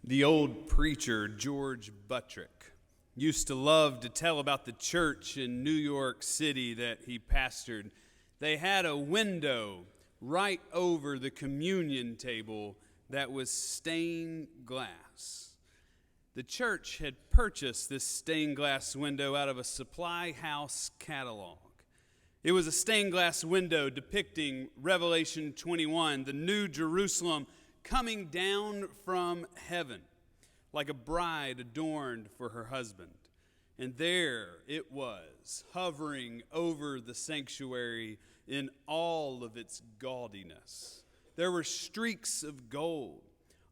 The old preacher, George Buttrick, used to love to tell about the church in New York City that he pastored. They had a window right over the communion table that was stained glass. The church had purchased this stained glass window out of a supply house catalog. It was a stained glass window depicting Revelation 21, the New Jerusalem coming down from heaven like a bride adorned for her husband. And there it was, hovering over the sanctuary in all of its gaudiness. There were streaks of gold,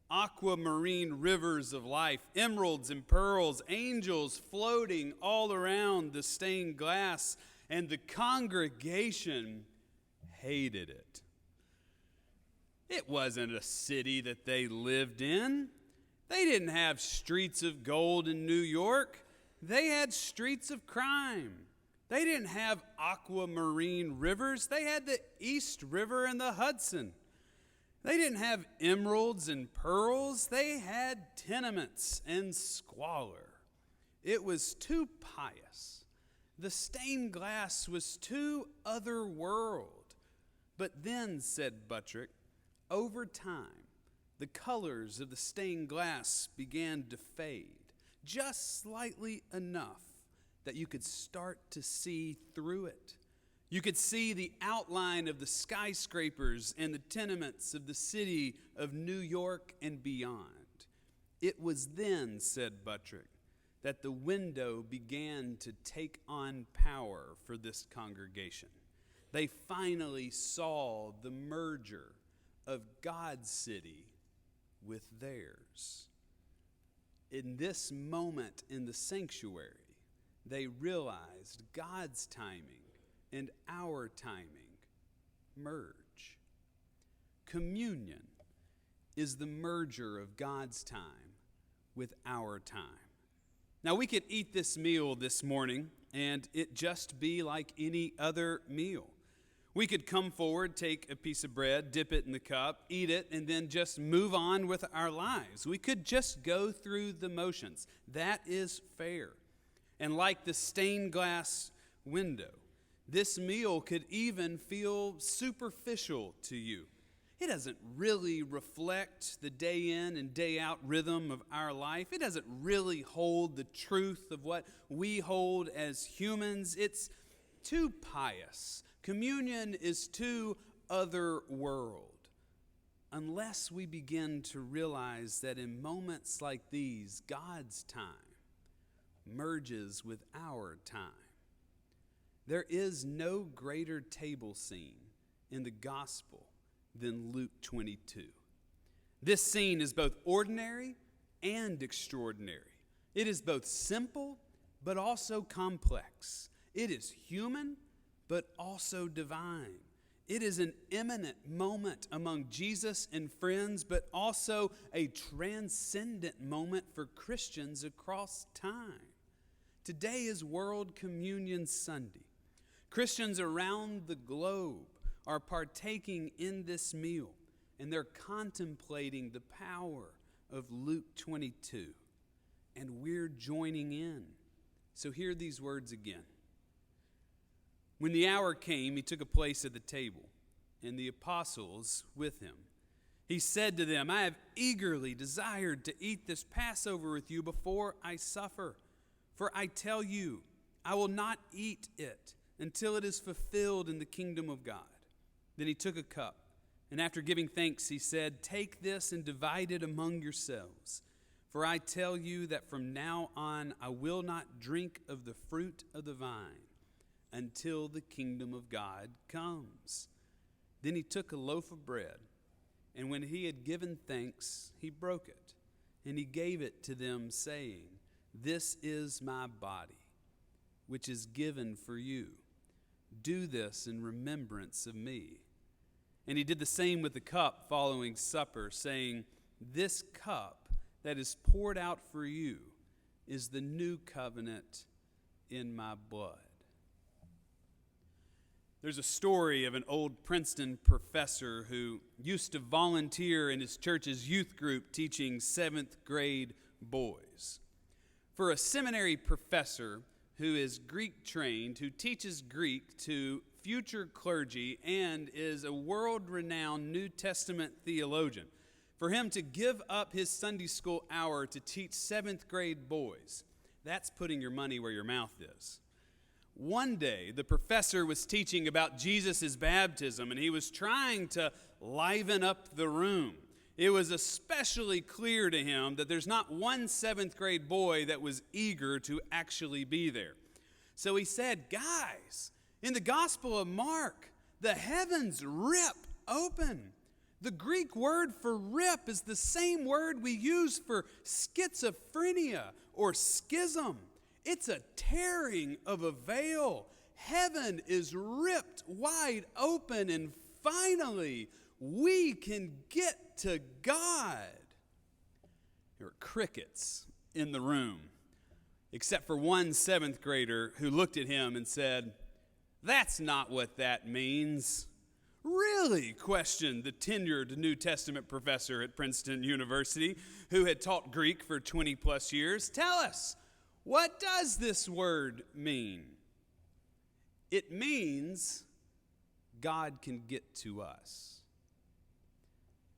aquamarine rivers of life, emeralds and pearls, angels floating all around the stained glass, and the congregation hated it. It wasn't a city that they lived in. They didn't have streets of gold in New York. They had streets of crime. They didn't have aquamarine rivers. They had the East River and the Hudson. They didn't have emeralds and pearls. They had tenements and squalor. It was too pious. The stained glass was too otherworld. But then, said Buttrick, over time, the colors of the stained glass began to fade, just slightly enough that you could start to see through it. You could see the outline of the skyscrapers and the tenements of the city of New York and beyond. It was then, said Buttrick, that the window began to take on power for this congregation. They finally saw the merger of God's city with theirs. In this moment in the sanctuary, they realized God's timing and our timing merge. Communion is the merger of God's time with our time. Now, we could eat this meal this morning and it just be like any other meal. We could come forward, take a piece of bread, dip it in the cup, eat it, and then just move on with our lives. We could just go through the motions. That is fair. And like the stained glass window, this meal could even feel superficial to you. It doesn't really reflect the day in and day out rhythm of our life. It doesn't really hold the truth of what we hold as humans. It's too pious. Communion is too otherworld. Unless we begin to realize that in moments like these, God's time merges with our time. There is no greater table scene in the gospel than Luke 22. This scene is both ordinary and extraordinary. It is both simple but also complex. It is human but also divine. It is an imminent moment among Jesus and friends, but also a transcendent moment for Christians across time. Today is World Communion Sunday. Christians around the globe are partaking in this meal, and they're contemplating the power of Luke 22, and we're joining in. So hear these words again. When the hour came, he took a place at the table, and the apostles with him. He said to them, I have eagerly desired to eat this Passover with you before I suffer. For I tell you, I will not eat it until it is fulfilled in the kingdom of God. Then he took a cup, and after giving thanks, he said, Take this and divide it among yourselves. For I tell you that from now on I will not drink of the fruit of the vine until the kingdom of God comes. Then he took a loaf of bread, and when he had given thanks, he broke it, and he gave it to them, saying, This is my body, which is given for you. Do this in remembrance of me. And he did the same with the cup following supper, saying, This cup that is poured out for you is the new covenant in my blood. There's a story of an old Princeton professor who used to volunteer in his church's youth group teaching 7th grade boys. For a seminary professor who is Greek trained, who teaches Greek to future clergy and is a world-renowned New Testament theologian, for him to give up his Sunday school hour to teach 7th grade boys, that's putting your money where your mouth is. One day, the professor was teaching about Jesus' baptism, and he was trying to liven up the room. It was especially clear to him that there's not one 7th grade boy that was eager to actually be there. So he said, guys, in the Gospel of Mark, the heavens rip open. The Greek word for rip is the same word we use for schizophrenia or schism. It's a tearing of a veil. Heaven is ripped wide open, and finally, we can get to God. There were crickets in the room, except for one 7th grader who looked at him and said, "That's not what that means." "Really?" questioned the tenured New Testament professor at Princeton University, who had taught Greek for 20 plus years. "Tell us, what does this word mean?" "It means God can get to us."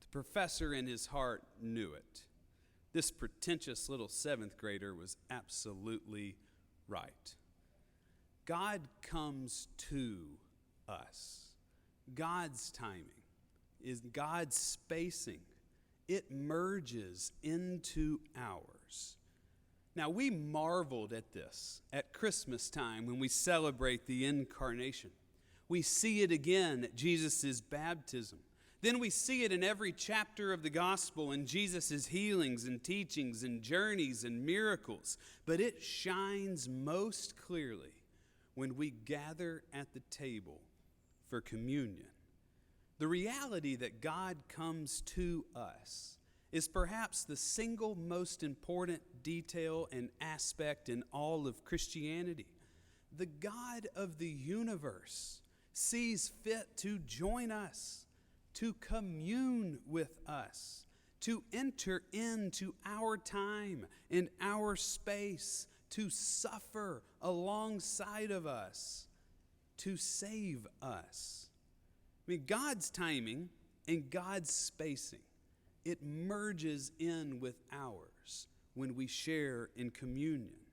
The professor in his heart knew it. This pretentious little 7th grader was absolutely right. God comes to us. God's timing is God's spacing. It merges into ours. Now, we marveled at this at Christmas time when we celebrate the incarnation. We see it again at Jesus' baptism. Then we see it in every chapter of the gospel in Jesus' healings and teachings and journeys and miracles. But it shines most clearly when we gather at the table for communion. The reality that God comes to us is perhaps the single most important detail and aspect in all of Christianity. The God of the universe sees fit to join us, to commune with us, to enter into our time and our space, to suffer alongside of us, to save us. I mean, God's timing and God's spacing, it merges in with ours when we share in communion.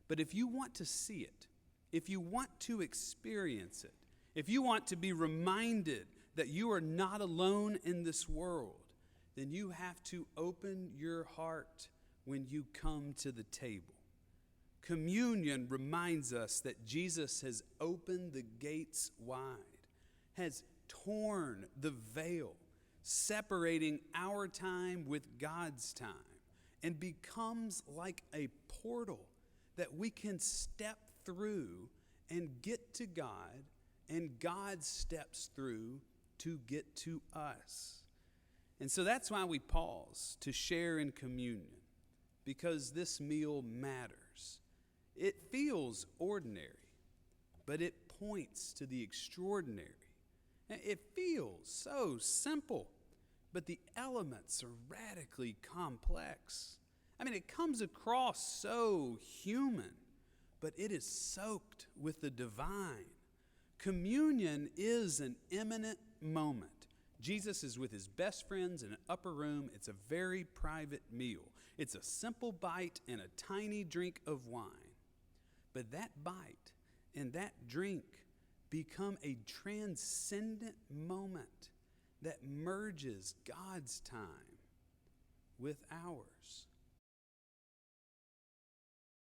But if you want to see it, if you want to experience it, if you want to be reminded that you are not alone in this world, then you have to open your heart when you come to the table. Communion reminds us that Jesus has opened the gates wide, has torn the veil, separating our time with God's time, and becomes like a portal that we can step through and get to God, and God steps through to get to us. And so that's why we pause to share in communion, because this meal matters. It feels ordinary, but it points to the extraordinary. It feels so simple, but the elements are radically complex. I mean, it comes across so human, but it is soaked with the divine. Communion is an imminent moment. Jesus is with his best friends in an upper room. It's a very private meal. It's a simple bite and a tiny drink of wine. But that bite and that drink become a transcendent moment that merges God's time with ours.